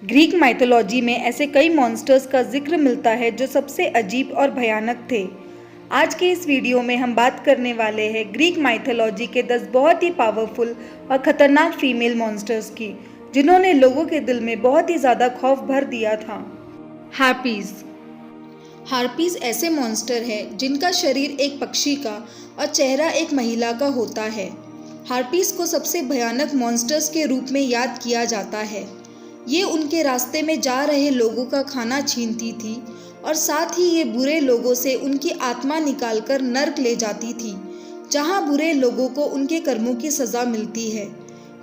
Greek mythology में ऐसे कई मॉन्स्टर्स का जिक्र मिलता है जो सबसे अजीब और भयानक थे। आज के इस वीडियो में हम बात करने वाले हैं ग्रीक माइथोलॉजी के 10 बहुत ही पावरफुल और खतरनाक फीमेल मॉन्स्टर्स की, जिन्होंने लोगों के दिल में बहुत ही ज़्यादा खौफ भर दिया था। हार्पीज। हार्पीज ऐसे मॉन्स्टर है जिनका शरीर एक पक्षी का और चेहरा एक महिला का होता है। हार्पीज को सबसे भयानक मॉन्स्टर्स के रूप में याद किया जाता है। ये उनके रास्ते में जा रहे लोगों का खाना छीनती थी और साथ ही ये बुरे लोगों से उनकी आत्मा निकालकर नर्क ले जाती थी, जहाँ बुरे लोगों को उनके कर्मों की सज़ा मिलती है।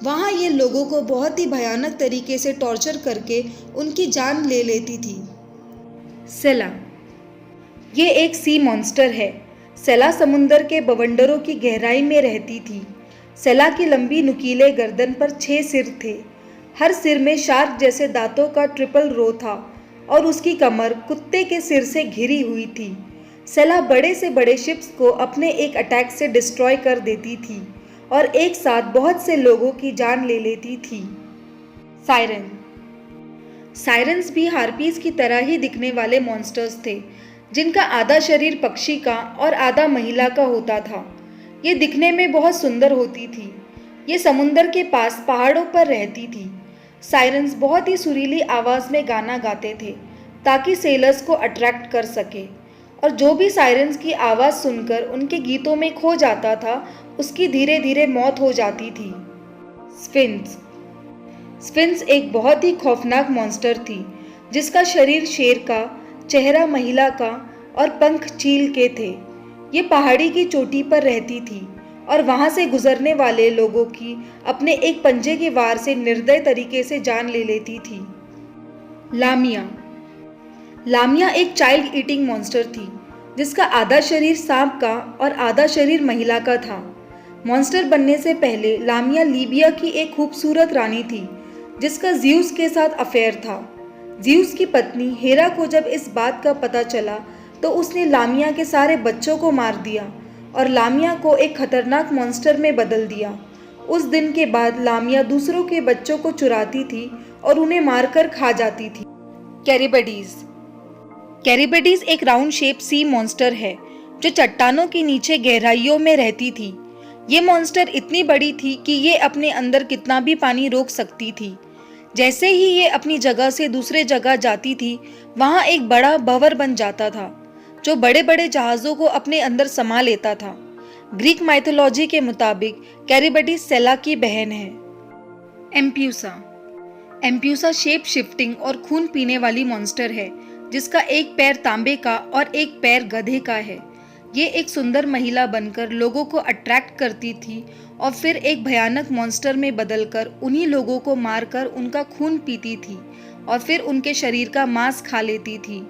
वहाँ ये लोगों को बहुत ही भयानक तरीके से टॉर्चर करके उनकी जान ले लेती थी। सेला। ये एक सी मॉन्स्टर है। सेला समुंदर के बवंडरों की गहराई में रहती थी। सेला की लंबी नुकीले गर्दन पर 6 सिर थे। हर सिर में शार्क जैसे दांतों का ट्रिपल रो था और उसकी कमर कुत्ते के सिर से घिरी हुई थी। सेला बड़े से बड़े शिप्स को अपने एक अटैक से डिस्ट्रॉय कर देती थी और एक साथ बहुत से लोगों की जान ले लेती थी। सायरन। सायरन्स भी हार्पीज की तरह ही दिखने वाले मॉन्स्टर्स थे, जिनका आधा शरीर पक्षी का और आधा महिला का होता था। ये दिखने में बहुत सुंदर होती थी। ये समुंदर के पास पहाड़ों पर रहती थी। सायरन्स बहुत ही सुरीली आवाज़ में गाना गाते थे ताकि सेलर्स को अट्रैक्ट कर सके, और जो भी सायरन्स की आवाज़ सुनकर उनके गीतों में खो जाता था, उसकी धीरे धीरे मौत हो जाती थी। स्फिंक्स। स्फिंक्स एक बहुत ही खौफनाक मॉन्स्टर थी, जिसका शरीर शेर का, चेहरा महिला का और पंख चील के थे। ये पहाड़ी की चोटी पर रहती थी और वहाँ से गुजरने वाले लोगों की अपने एक पंजे के वार से निर्दय तरीके से जान ले लेती थी। लामिया। लामिया एक चाइल्ड ईटिंग मॉन्स्टर थी, जिसका आधा शरीर सांप का और आधा शरीर महिला का था। मॉन्स्टर बनने से पहले लामिया लीबिया की एक खूबसूरत रानी थी, जिसका ज़्यूस के साथ अफेयर था। ज़्यूस की पत्नी हेरा को जब इस बात का पता चला तो उसने लामिया के सारे बच्चों को मार दिया और लामिया को एक खतरनाक मॉन्स्टर में बदल दिया। उस दिन के बाद लामिया दूसरों के बच्चों को चुराती थी और उन्हें मारकर खा जाती थी। कैरिबडीज। कैरिबडीज एक राउंड शेप सी मॉन्स्टर है, जो चट्टानों के नीचे गहराइयों में रहती थी। ये मॉन्स्टर इतनी बड़ी थी कि ये अपने अंदर कितना भी पानी रोक सकती थी। जैसे ही ये अपनी जगह से दूसरे जगह जाती थी, वहाँ एक बड़ा भंवर बन जाता था, जो बड़े बड़े जहाज़ों को अपने अंदर समा लेता था। ग्रीक माइथोलॉजी के मुताबिक कैरिबडीज सेला की बहन है। एम्प्यूसा। एम्प्यूसा शेप शिफ्टिंग और खून पीने वाली मॉन्स्टर है, जिसका एक पैर तांबे का और एक पैर गधे का है। ये एक सुंदर महिला बनकर लोगों को अट्रैक्ट करती थी और फिर एक भयानक मॉन्स्टर में बदलकर उन्हीं लोगों को मारकर उनका खून पीती थी और फिर उनके शरीर का मांस खा लेती थी।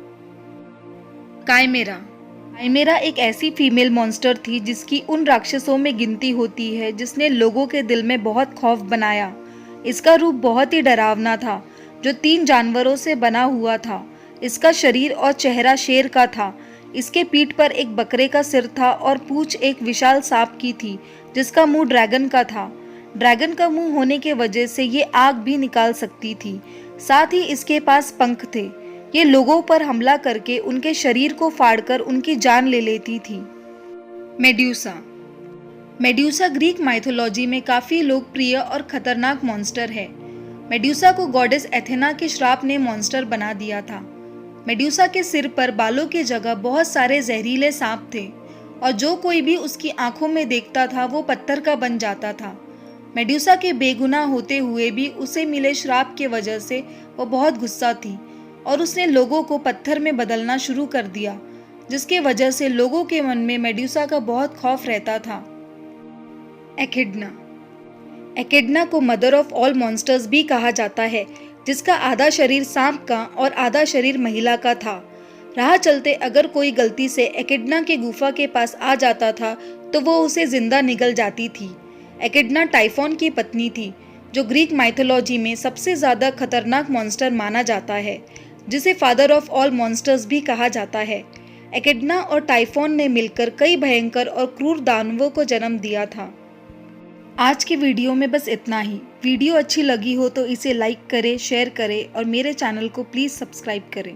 काइमेरा। काइमेरा एक ऐसी फीमेल मॉन्स्टर थी जिसकी उन राक्षसों में गिनती होती है जिसने लोगों के दिल में बहुत खौफ बनाया। इसका रूप बहुत ही डरावना था, जो 3 जानवरों से बना हुआ था। इसका शरीर और चेहरा शेर का था। इसके पीठ पर एक बकरे का सिर था और पूंछ एक विशाल सांप की थी, जिसका मुंह ड्रैगन का था। ड्रैगन का मुंह होने के वजह से ये आग भी निकाल सकती थी। साथ ही इसके पास पंख थे। ये लोगों पर हमला करके उनके शरीर को फाड़कर उनकी जान ले लेती थी। मेड्यूसा। मेड्यूसा ग्रीक माइथोलॉजी में काफ़ी लोकप्रिय और खतरनाक मॉन्स्टर है। मेड्यूसा को गॉडेस एथेना के श्राप ने मॉन्स्टर बना दिया था। मेड्यूसा के सिर पर बालों की जगह बहुत सारे जहरीले सांप थे और जो कोई भी उसकी आंखों में देखता था वो पत्थर का बन जाता था। मेड्यूसा के बेगुनाह होते हुए भी उसे मिले श्राप की वजह से वो बहुत गुस्सा थी और उसने लोगों को पत्थर में बदलना शुरू कर दिया, जिसके वजह से लोगों के मन में मेड्यूसा का बहुत खौफ रहता था। एकिडना। एकिडना को मदर ऑफ ऑल मॉन्स्टर्स भी कहा जाता है, जिसका आधा शरीर सांप का और आधा शरीर महिला का था। राह चलते अगर कोई गलती से एकिडना के गुफा के पास आ जाता था तो वो उसे जिंदा निगल जाती थी। एकिडना टाइफॉन की पत्नी थी, जो ग्रीक माइथोलॉजी में सबसे ज़्यादा खतरनाक मॉन्स्टर माना जाता है, जिसे फादर ऑफ ऑल मॉन्स्टर्स भी कहा जाता है। एकिडना और टाइफॉन ने मिलकर कई भयंकर और क्रूर दानवों को जन्म दिया था। आज के वीडियो में बस इतना ही। वीडियो अच्छी लगी हो तो इसे लाइक करें, शेयर करें और मेरे चैनल को प्लीज़ सब्सक्राइब करें।